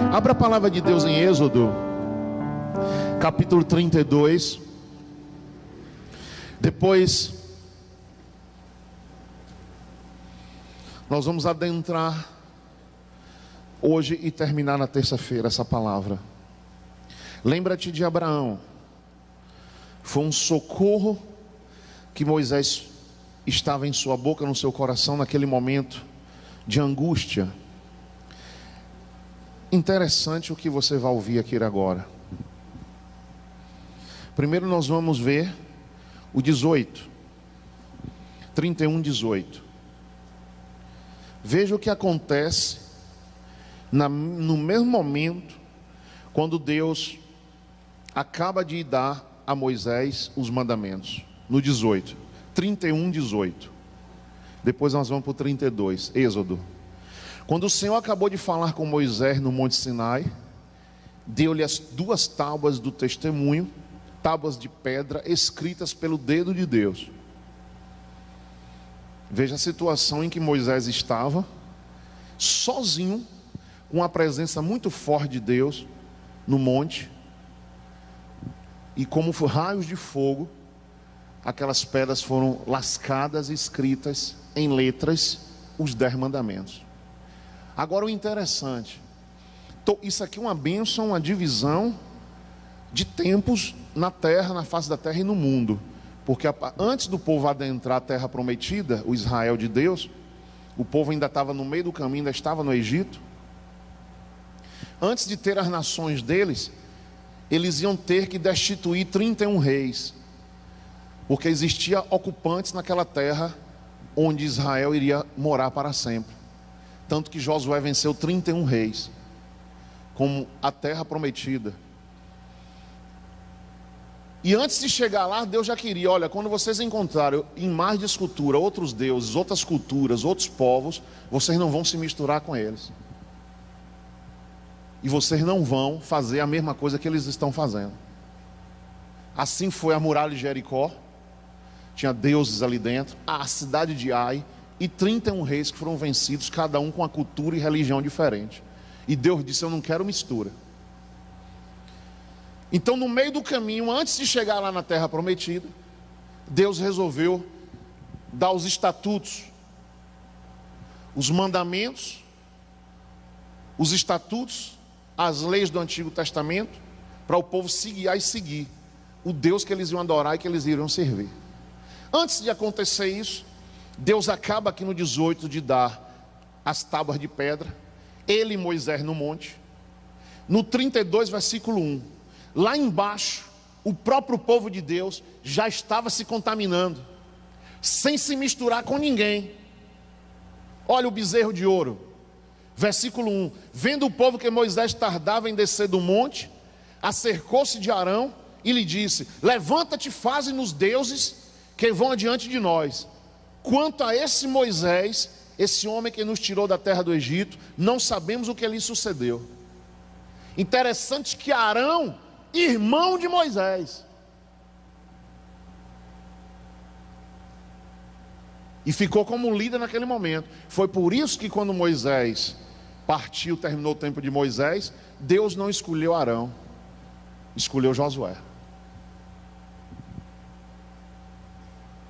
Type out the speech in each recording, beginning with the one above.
Abra a palavra de Deus em Êxodo, capítulo 32. Depois nós vamos adentrar hoje e terminar na terça-feira essa palavra. Lembra-te de Abraão. Foi um socorro que Moisés estava em sua boca, no seu coração, naquele momento de angústia. Interessante o que você vai ouvir aqui agora. Primeiro nós vamos ver o 18, 31, 18. Veja o que acontece no mesmo momento, quando Deus acaba de dar a Moisés os mandamentos. No 18, 31, 18. Depois nós vamos para o 32, Êxodo. Quando o Senhor acabou de falar com Moisés no Monte Sinai, deu-lhe as 2 tábuas do testemunho, tábuas de pedra escritas pelo dedo de Deus. Veja a situação em que Moisés estava, sozinho, com a presença muito forte de Deus no monte, e como raios de fogo, aquelas pedras foram lascadas e escritas em letras os 10 mandamentos. Agora o interessante, isso aqui é uma bênção, uma divisão de tempos na terra, na face da terra e no mundo. Porque antes do povo adentrar a terra prometida, o Israel de Deus, o povo ainda estava no meio do caminho, ainda estava no Egito. Antes de ter as nações deles, eles iam ter que destituir 31 reis. Porque existia ocupantes naquela terra onde Israel iria morar para sempre. Tanto que Josué venceu 31 reis, como a terra prometida. E antes de chegar lá, Deus já queria, olha, quando vocês encontrarem imagens de escultura, outros deuses, outras culturas, outros povos, vocês não vão se misturar com eles. E vocês não vão fazer a mesma coisa que eles estão fazendo. Assim foi a muralha de Jericó. Tinha deuses ali dentro. A cidade de Ai. E 31 reis que foram vencidos, cada um com uma cultura e religião diferente. E Deus disse, eu não quero mistura. Então no meio do caminho, antes de chegar lá na terra prometida, Deus resolveu dar os estatutos, os mandamentos, os estatutos, as leis do Antigo Testamento, para o povo se guiar e seguir o Deus que eles iam adorar e que eles iriam servir. Antes de acontecer isso, Deus acaba aqui no 18 de dar as tábuas de pedra, ele e Moisés no monte. No 32, versículo 1, lá embaixo, o próprio povo de Deus já estava se contaminando, sem se misturar com ninguém. Olha o bezerro de ouro, versículo 1, vendo o povo que Moisés tardava em descer do monte, acercou-se de Arão e lhe disse, levanta-te, faze-nos deuses que vão adiante de nós. Quanto a esse Moisés, esse homem que nos tirou da terra do Egito, não sabemos o que lhe sucedeu. Interessante que Arão, irmão de Moisés, e ficou como líder naquele momento. Foi por isso que quando Moisés partiu, terminou o tempo de Moisés, Deus não escolheu Arão, escolheu Josué.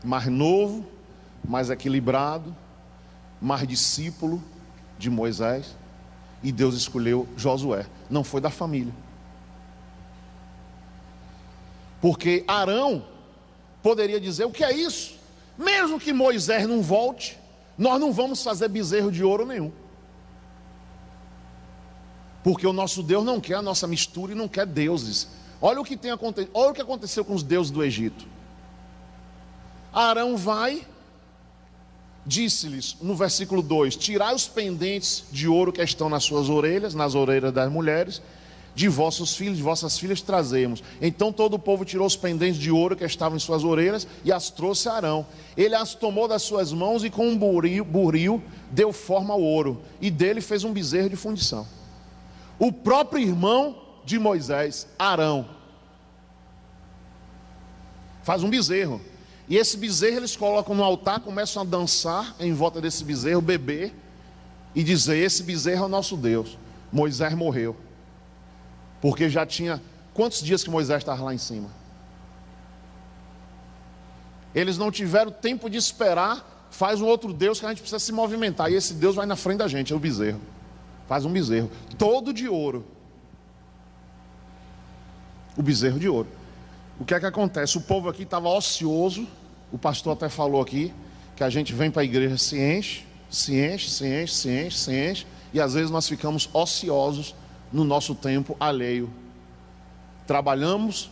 Mais novo, mais equilibrado, mais discípulo de Moisés, e Deus escolheu Josué. Não foi da família, porque Arão poderia dizer, o que é isso? Mesmo que Moisés não volte, nós não vamos fazer bezerro de ouro nenhum, porque o nosso Deus não quer a nossa mistura e não quer deuses. Olha o que tem acontecido, olha o que aconteceu com os deuses do Egito. Arão vai, disse-lhes no versículo 2, tirai os pendentes de ouro que estão nas suas orelhas, nas orelhas das mulheres, de vossos filhos, de vossas filhas trazemos. Então todo o povo tirou os pendentes de ouro que estavam em suas orelhas e as trouxe a Arão. Ele as tomou das suas mãos e com um buril deu forma ao ouro, e dele fez um bezerro de fundição. O próprio irmão de Moisés, Arão, faz um bezerro. E esse bezerro eles colocam no altar, começam a dançar em volta desse bezerro, beber e dizer, esse bezerro é o nosso Deus. Moisés morreu. Porque já tinha... Quantos dias que Moisés estava lá em cima? Eles não tiveram tempo de esperar. Faz um outro Deus que a gente precisa se movimentar. E esse Deus vai na frente da gente, é o bezerro. Faz um bezerro, todo de ouro. O bezerro de ouro. O que é que acontece? O povo aqui estava ocioso. O pastor até falou aqui que a gente vem para a igreja, se enche, e às vezes nós ficamos ociosos no nosso tempo alheio. Trabalhamos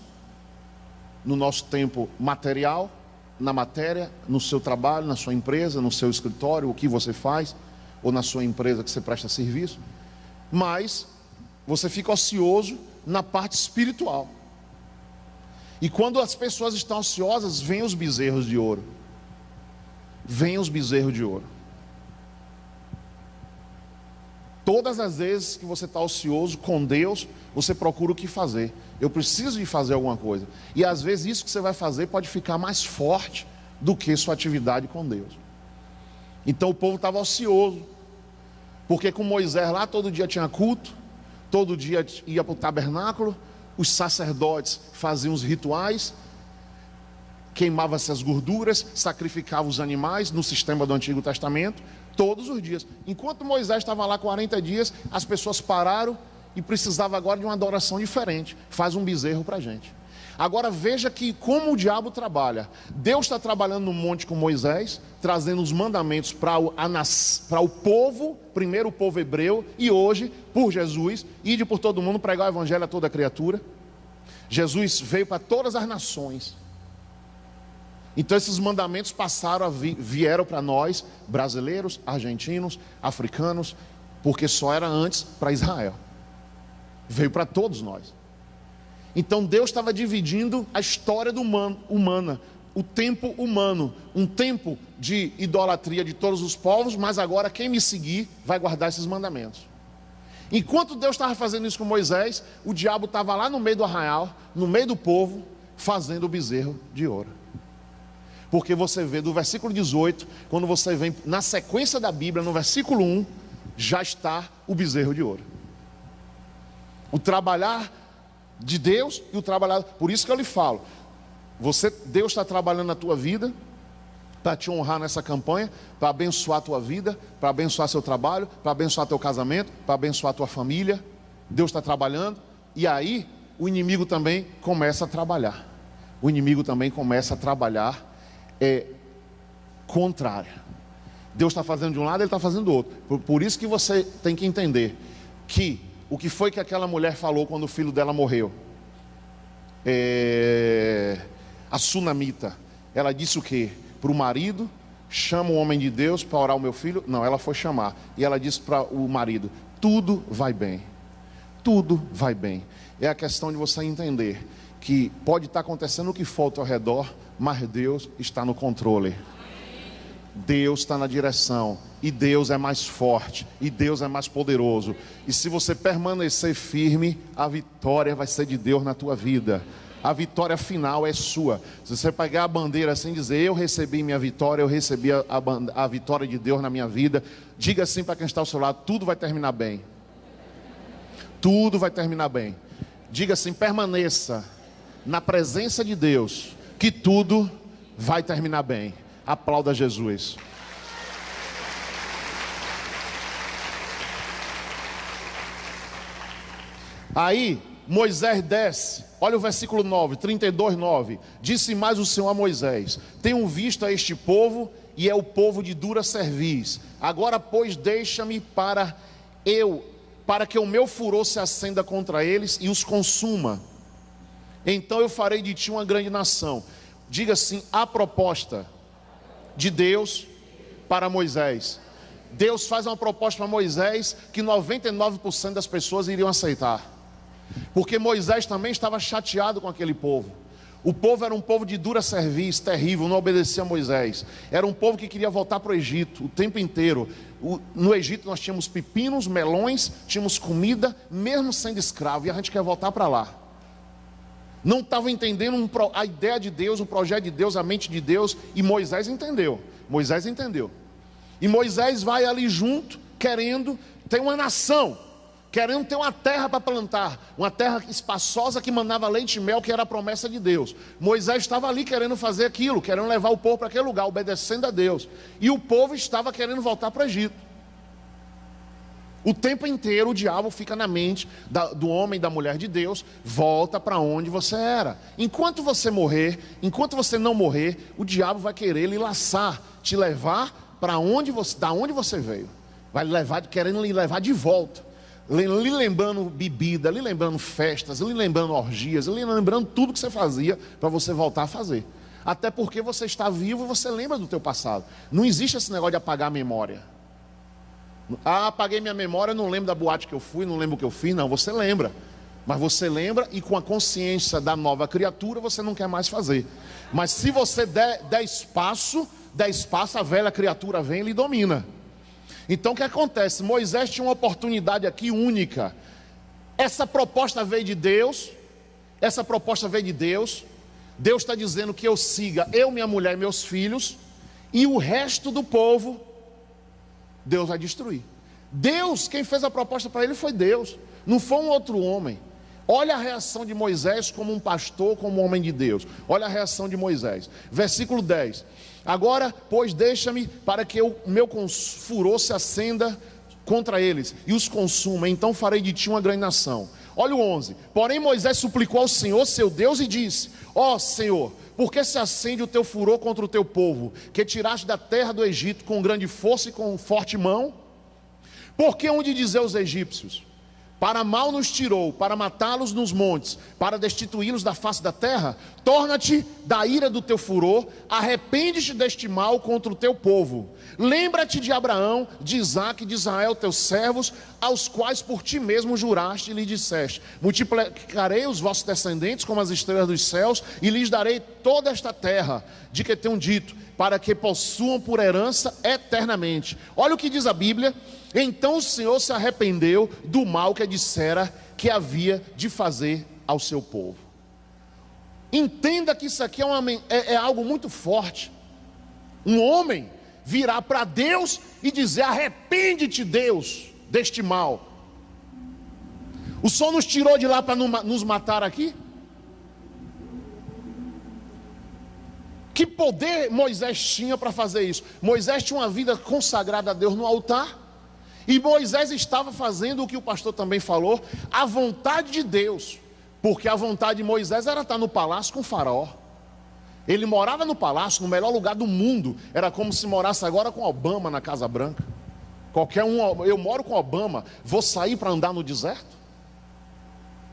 no nosso tempo material, na matéria, no seu trabalho, na sua empresa, no seu escritório, o que você faz, ou na sua empresa que você presta serviço, mas você fica ocioso na parte espiritual. E quando as pessoas estão ociosas, vêm os bezerros de ouro. Vêm os bezerros de ouro. Todas as vezes que você está ocioso com Deus, você procura o que fazer. Eu preciso de fazer alguma coisa. E às vezes isso que você vai fazer pode ficar mais forte do que sua atividade com Deus. Então o povo estava ocioso. Porque com Moisés lá todo dia tinha culto, todo dia ia para o tabernáculo, os sacerdotes faziam os rituais, queimavam-se as gorduras, sacrificavam os animais no sistema do Antigo Testamento, todos os dias. Enquanto Moisés estava lá 40 dias, as pessoas pararam e precisavam agora de uma adoração diferente. Faz um bezerro para a gente. Agora veja que como o diabo trabalha. Deus está trabalhando no monte com Moisés, trazendo os mandamentos para o povo, primeiro o povo hebreu, e hoje, por Jesus, ide por todo mundo pregar o evangelho a toda criatura. Jesus veio para todas as nações. Então esses mandamentos vieram para nós, brasileiros, argentinos, africanos, porque só era antes para Israel. Veio para todos nós. Então Deus estava dividindo a história humana, o tempo humano, um tempo de idolatria de todos os povos, mas agora quem me seguir vai guardar esses mandamentos. Enquanto Deus estava fazendo isso com Moisés, o diabo estava lá no meio do arraial, no meio do povo, fazendo o bezerro de ouro. Porque você vê do versículo 18, quando você vem na sequência da Bíblia, no versículo 1, já está o bezerro de ouro. O trabalhar de Deus e o trabalhar. Por isso que eu lhe falo, Deus está trabalhando na tua vida para te honrar nessa campanha, para abençoar a tua vida, para abençoar seu trabalho, para abençoar teu casamento, para abençoar a tua família. Deus está trabalhando. E aí o inimigo também começa a trabalhar. O inimigo também começa a trabalhar contrário. Deus está fazendo de um lado, ele está fazendo do outro. Por isso que você tem que entender que o que foi que aquela mulher falou quando o filho dela morreu? A sunamita. Ela disse o quê? Para o marido: chama o homem de Deus para orar o meu filho. Não, ela foi chamar. E ela disse para o marido: tudo vai bem. Tudo vai bem. É a questão de você entender que pode estar acontecendo o que for ao teu redor, mas Deus está no controle. Deus está na direção, e Deus é mais forte, e Deus é mais poderoso. E se você permanecer firme, a vitória vai ser de Deus na tua vida. A vitória final é sua. Se você pegar a bandeira assim e dizer: eu recebi minha vitória, eu recebi a vitória de Deus na minha vida, diga assim para quem está ao seu lado: tudo vai terminar bem. Tudo vai terminar bem. Diga assim: permaneça na presença de Deus, que tudo vai terminar bem. Aplauda Jesus. Aí Moisés desce. Olha o versículo 9, 32:9. Disse mais o Senhor a Moisés: tenho visto a este povo, e é o povo de dura cerviz. Agora pois deixa-me para que o meu furor se acenda contra eles e os consuma. Então eu farei de ti uma grande nação. Diga assim: a proposta de Deus para Moisés. Deus faz uma proposta para Moisés que 99% das pessoas iriam aceitar. Porque Moisés também estava chateado com aquele povo. O povo era um povo de dura cerviz, terrível, não obedecia a Moisés. Era um povo que queria voltar para o Egito o tempo inteiro. No Egito nós tínhamos pepinos, melões, tínhamos comida, mesmo sendo escravo, e a gente quer voltar para lá. Não estava entendendo a ideia de Deus, o projeto de Deus, a mente de Deus. E Moisés entendeu. Moisés entendeu. E Moisés vai ali junto, querendo ter uma nação. querendo ter uma terra para plantar, uma terra espaçosa que mandava leite e mel, que era a promessa de Deus. Moisés estava ali querendo fazer aquilo, querendo levar o povo para aquele lugar, obedecendo a Deus. E o povo estava querendo voltar para o Egito. O tempo inteiro o diabo fica na mente do homem e da mulher de Deus: volta para onde você era. Enquanto você morrer, enquanto você não morrer, o diabo vai querer lhe laçar, te levar para onde você, da onde você veio. Vai levar, querendo lhe levar de volta. Lhe lembrando bebida, lhe lembrando festas, lhe lembrando orgias, lhe lembrando tudo que você fazia para você voltar a fazer. Até porque você está vivo e você lembra do teu passado. Não existe esse negócio de apagar a memória. Ah, apaguei minha memória, não lembro da boate que eu fui, não lembro o que eu fiz. Não, você lembra. Mas você lembra e com a consciência da nova criatura você não quer mais fazer. Mas se você der espaço, a velha criatura vem e lhe domina. Então o que acontece? Moisés tinha uma oportunidade aqui única. Essa proposta veio de Deus. Deus está dizendo que eu siga eu, minha mulher e meus filhos, e o resto do povo Deus vai destruir. Deus, quem fez a proposta para ele foi Deus, não foi um outro homem. Olha a reação de Moisés como um pastor, como um homem de Deus. Olha a reação de Moisés. Versículo 10. Agora, pois, deixa-me para que o meu furor se acenda contra eles e os consuma, então farei de ti uma grande nação. Olha o 11. Porém Moisés suplicou ao Senhor seu Deus e disse: ó Senhor, por que se acende o teu furor contra o teu povo, que tiraste da terra do Egito com grande força e com forte mão? Porque onde dizer aos egípcios: para mal nos tirou, para matá-los nos montes, para destituí-los da face da terra, torna-te da ira do teu furor, arrepende-te deste mal contra o teu povo. Lembra-te de Abraão, de Isaque e de Israel, teus servos, aos quais por ti mesmo juraste e lhe disseste: multiplicarei os vossos descendentes como as estrelas dos céus, e lhes darei toda esta terra, de que tenho dito, para que possuam por herança eternamente. Olha o que diz a Bíblia. Então o Senhor se arrependeu do mal que dissera que havia de fazer ao seu povo. Entenda que isso aqui é algo muito forte. Um homem virar para Deus e dizer: arrepende-te, Deus, deste mal. O Senhor nos tirou de lá para nos matar aqui? Que poder Moisés tinha para fazer isso? Moisés tinha uma vida consagrada a Deus no altar. E Moisés estava fazendo o que o pastor também falou, a vontade de Deus. Porque a vontade de Moisés era estar no palácio com o faraó. Ele morava no palácio, no melhor lugar do mundo. Era como se morasse agora com Obama na Casa Branca. Qualquer um, eu moro com Obama, vou sair para andar no deserto?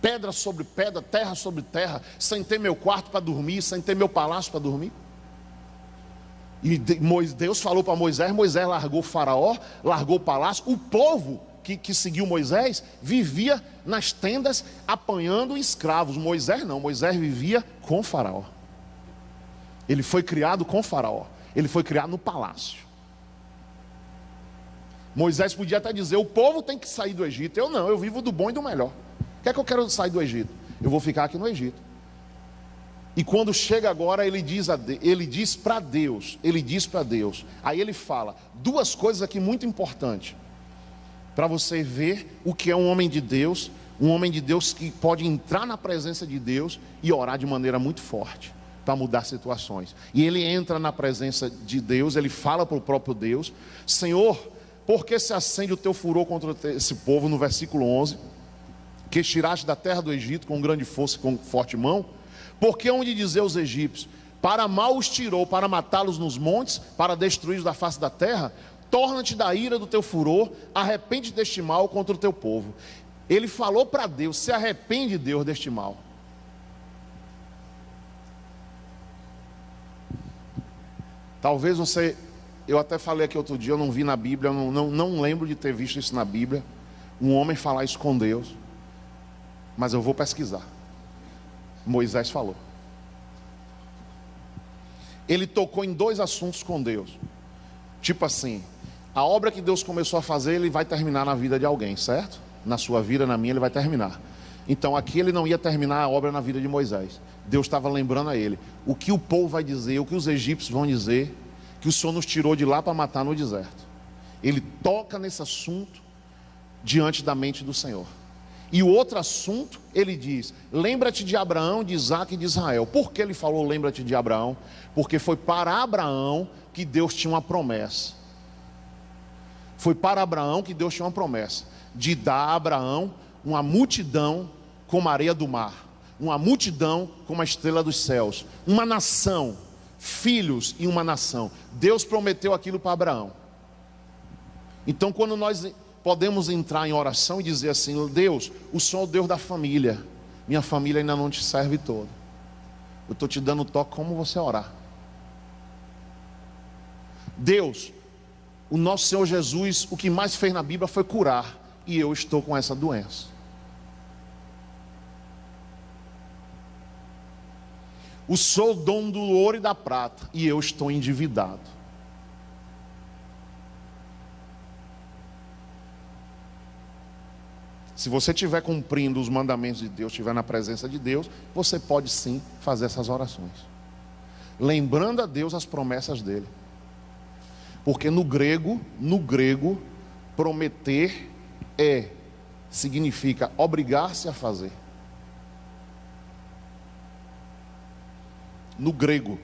Pedra sobre pedra, terra sobre terra, sem ter meu quarto para dormir, sem ter meu palácio para dormir? E Deus falou para Moisés, Moisés largou o faraó, largou o palácio. O povo que seguiu Moisés vivia nas tendas apanhando escravos. Moisés não, Moisés vivia com o faraó. Ele foi criado com o faraó, ele foi criado no palácio. Moisés podia até dizer: o povo tem que sair do Egito. Eu não, eu vivo do bom e do melhor. O que é que eu quero sair do Egito? Eu vou ficar aqui no Egito. E quando chega agora, ele diz para Deus, aí ele fala duas coisas aqui muito importantes, para você ver o que é um homem de Deus que pode entrar na presença de Deus e orar de maneira muito forte, para mudar situações. E ele entra na presença de Deus, ele fala para o próprio Deus: Senhor, por que se acende o teu furor contra esse povo, no versículo 11, que tiraste da terra do Egito com grande força e com forte mão? Porque onde dizer aos egípcios: para mal os tirou, para matá-los nos montes, para destruí-los da face da terra, torna-te da ira do teu furor, arrepende deste mal contra o teu povo. Ele falou para Deus: se arrepende, Deus, deste mal. Talvez você, eu até falei aqui outro dia, eu não vi na Bíblia, eu não lembro de ter visto isso na Bíblia, um homem falar isso com Deus, mas eu vou pesquisar. Moisés falou. Ele tocou em dois assuntos com Deus. Tipo assim, a obra que Deus começou a fazer, ele vai terminar na vida de alguém, certo? Na sua vida, na minha, ele vai terminar. Então aqui ele não ia terminar a obra na vida de Moisés. Deus estava lembrando a ele o que o povo vai dizer, o que os egípcios vão dizer, que o Senhor nos tirou de lá para matar no deserto. Ele toca nesse assunto diante da mente do Senhor. E o outro assunto, ele diz: lembra-te de Abraão, de Isaque e de Israel. Por que ele falou lembra-te de Abraão? Porque foi para Abraão que Deus tinha uma promessa. Foi para Abraão que Deus tinha uma promessa de dar a Abraão uma multidão como a areia do mar, uma multidão como a estrela dos céus, uma nação, filhos e uma nação. Deus prometeu aquilo para Abraão. Então, quando nós podemos entrar em oração e dizer assim: Deus, o Senhor é o Deus da família, minha família ainda não te serve toda, eu estou te dando toque como você orar. Deus, o nosso Senhor Jesus, o que mais fez na Bíblia foi curar, e eu estou com essa doença. O Senhor, dono do ouro e da prata, e eu estou endividado. Se você estiver cumprindo os mandamentos de Deus, estiver na presença de Deus, você pode sim fazer essas orações, lembrando a Deus as promessas dele. Porque no grego, prometer significa obrigar-se a fazer. No grego.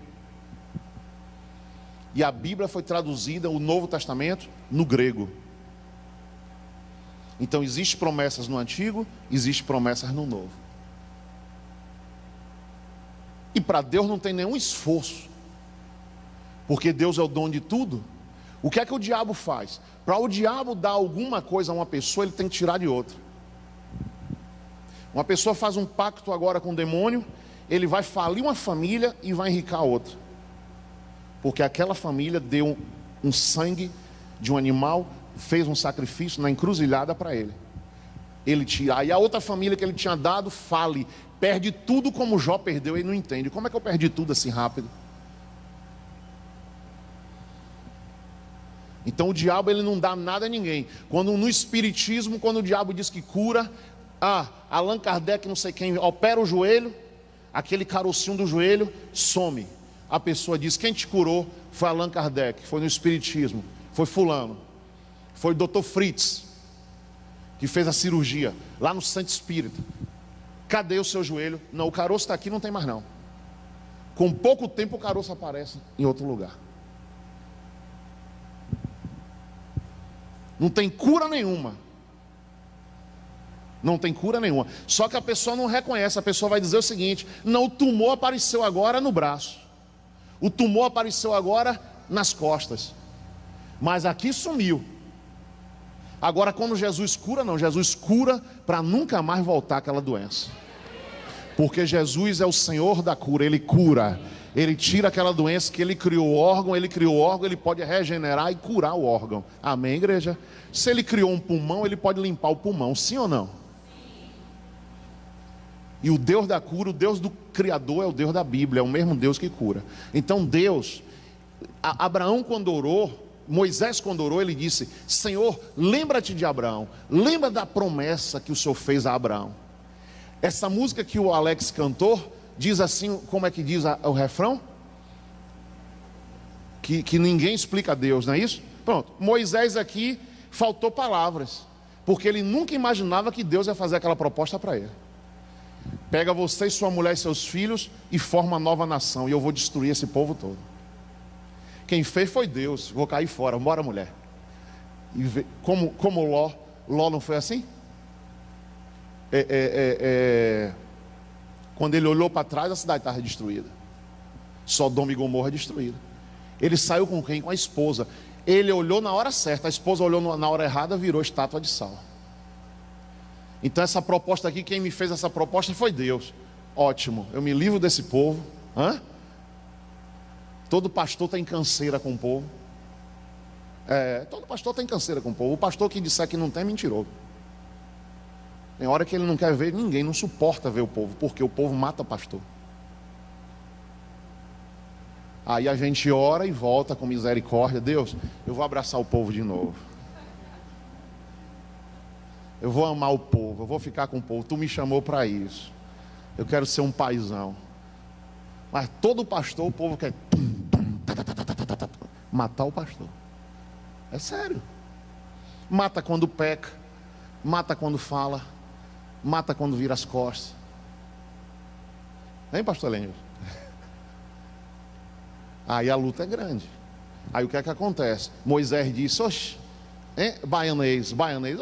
E a Bíblia foi traduzida, o Novo Testamento, no grego. Então existem promessas no Antigo, existem promessas no Novo. E para Deus não tem nenhum esforço, porque Deus é o dono de tudo. O que é que o diabo faz? Para o diabo dar alguma coisa a uma pessoa, ele tem que tirar de outra. Uma pessoa faz um pacto agora com o demônio, ele vai falir uma família e vai enricar a outra, porque aquela família deu um sangue de um animal, fez um sacrifício na encruzilhada para ele. Ele tira, e a outra família que ele tinha dado fale, perde tudo como Jó perdeu. Ele não entende: como é que eu perdi tudo assim rápido? Então o diabo, ele não dá nada a ninguém. Quando no espiritismo, quando o diabo diz que cura, Allan Kardec, não sei quem, opera o joelho, aquele carocinho do joelho some. A pessoa diz: quem te curou? Foi Allan Kardec. Foi no espiritismo, foi fulano, foi o Dr. Fritz, que fez a cirurgia lá no Santo Espírito. Cadê o seu joelho? Não, o caroço está aqui, não tem mais não. Com pouco tempo o caroço aparece em outro lugar. Não tem cura nenhuma. Não tem cura nenhuma. Só que a pessoa não reconhece. A pessoa vai dizer o seguinte: não, o tumor apareceu agora no braço, o tumor apareceu agora nas costas, mas aqui sumiu. Agora quando Jesus cura, não, Jesus cura para nunca mais voltar aquela doença. Porque Jesus é o Senhor da cura, Ele cura. Ele tira aquela doença que Ele criou o órgão, Ele pode regenerar e curar o órgão. Amém, igreja? Se Ele criou um pulmão, Ele pode limpar o pulmão, sim ou não? Sim. E o Deus da cura, o Deus do Criador, é o Deus da Bíblia, é o mesmo Deus que cura. Então Deus, Abraão quando orou, Moisés quando orou, ele disse: Senhor, lembra-te de Abraão, lembra da promessa que o Senhor fez a Abraão. Essa música que o Alex cantou, diz assim, como é que diz o refrão? Que ninguém explica a Deus, não é isso? Pronto, Moisés aqui faltou palavras, porque ele nunca imaginava que Deus ia fazer aquela proposta para ele. Pega você e sua mulher e seus filhos e forma uma nova nação, e eu vou destruir esse povo todo. Quem fez foi Deus, vou cair fora, bora mulher. E como Ló não foi assim? Quando ele olhou para trás, a cidade estava destruída. Sodoma e Gomorra destruída. Ele saiu com quem? Com a esposa. Ele olhou na hora certa, a esposa olhou na hora errada, virou estátua de sal. Então essa proposta aqui, quem me fez essa proposta foi Deus. Ótimo, eu me livro desse povo. Todo pastor tem canseira com o povo. Todo pastor tem canseira com o povo. O pastor que disser que não tem, é mentiroso. Tem hora que ele não quer ver ninguém, não suporta ver o povo, porque o povo mata pastor. Aí a gente ora e volta com misericórdia. Deus, eu vou abraçar o povo de novo. Eu vou amar o povo, eu vou ficar com o povo. Tu me chamou para isso. Eu quero ser um paizão. Mas todo pastor, o povo quer matar o pastor. É sério. Mata quando peca, mata quando fala, mata quando vira as costas. Hein, pastor Lênio? Aí a luta é grande. Aí o que é que acontece? Moisés disse: oxe, hein? Baianês,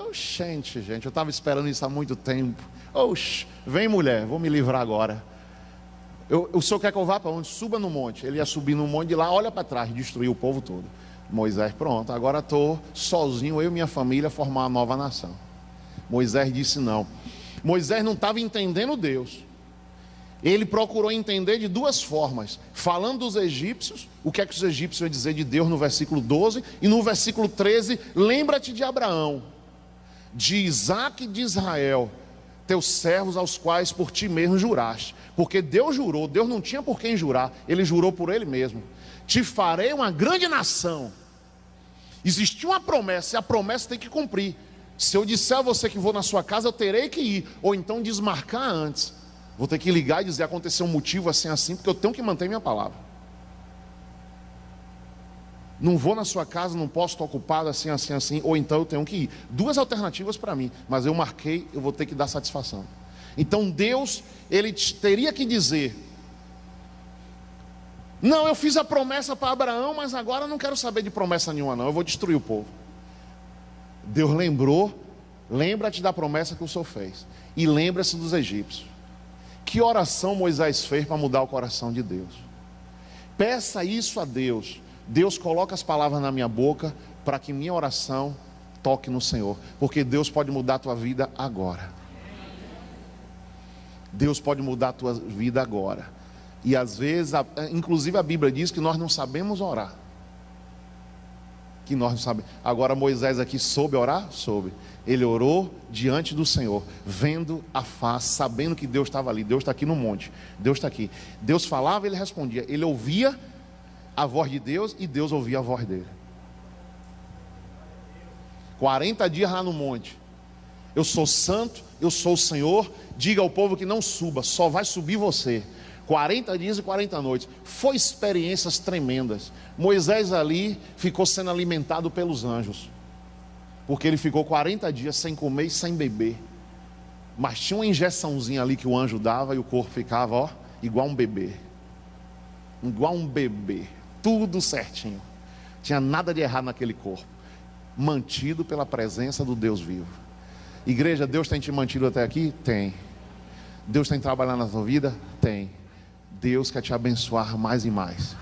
oxente, gente, eu estava esperando isso há muito tempo. Oxe, vem mulher, vou me livrar agora. O senhor quer que eu vá para onde? Suba no monte. Ele ia subir no monte de lá, olha para trás, destruir o povo todo. Moisés, pronto, agora estou sozinho, eu e minha família, formar uma nova nação. Moisés disse não. Moisés não estava entendendo Deus. Ele procurou entender de duas formas: falando dos egípcios, o que é que os egípcios iam dizer de Deus no versículo 12, e no versículo 13, lembra-te de Abraão, de Isaque e de Israel, teus servos aos quais por ti mesmo juraste. Porque Deus jurou, Deus não tinha por quem jurar, Ele jurou por Ele mesmo: te farei uma grande nação. Existiu uma promessa, e a promessa tem que cumprir. Se eu disser a você que vou na sua casa, eu terei que ir, ou então desmarcar antes. Vou ter que ligar e dizer: aconteceu um motivo assim, assim, porque eu tenho que manter minha palavra. Não vou na sua casa, não posso estar ocupado assim, assim, assim, ou então eu tenho que ir. Duas alternativas para mim, mas eu marquei, eu vou ter que dar satisfação. Então Deus, Ele teria que dizer: não, eu fiz a promessa para Abraão, mas agora eu não quero saber de promessa nenhuma não, eu vou destruir o povo. Deus lembrou: lembra-te da promessa que o Senhor fez, e lembra-se dos egípcios. Que oração Moisés fez para mudar o coração de Deus? Peça isso a Deus. Deus, coloca as palavras na minha boca para que minha oração toque no Senhor, porque Deus pode mudar a tua vida agora. Deus pode mudar a tua vida agora. E às vezes, inclusive a Bíblia diz que nós não sabemos orar. Que nós não sabemos. Agora Moisés aqui soube orar? Soube. Ele orou diante do Senhor, vendo a face, sabendo que Deus estava ali. Deus está aqui no monte, Deus está aqui. Deus falava, ele respondia. Ele ouvia a voz de Deus e Deus ouvia a voz dele. 40 dias lá no monte. Eu sou santo, eu sou o Senhor. Diga ao povo que não suba, só vai subir você. 40 dias e 40 noites. Foi experiências tremendas. Moisés ali ficou sendo alimentado pelos anjos, porque ele ficou 40 dias sem comer e sem beber. Mas tinha uma injeçãozinha ali que o anjo dava e o corpo ficava, ó, igual um bebê. Igual um bebê. Tudo certinho. Tinha nada de errado naquele corpo. Mantido pela presença do Deus vivo. Igreja, Deus tem te mantido até aqui? Tem. Deus tem trabalhado na tua vida? Tem. Deus quer te abençoar mais e mais.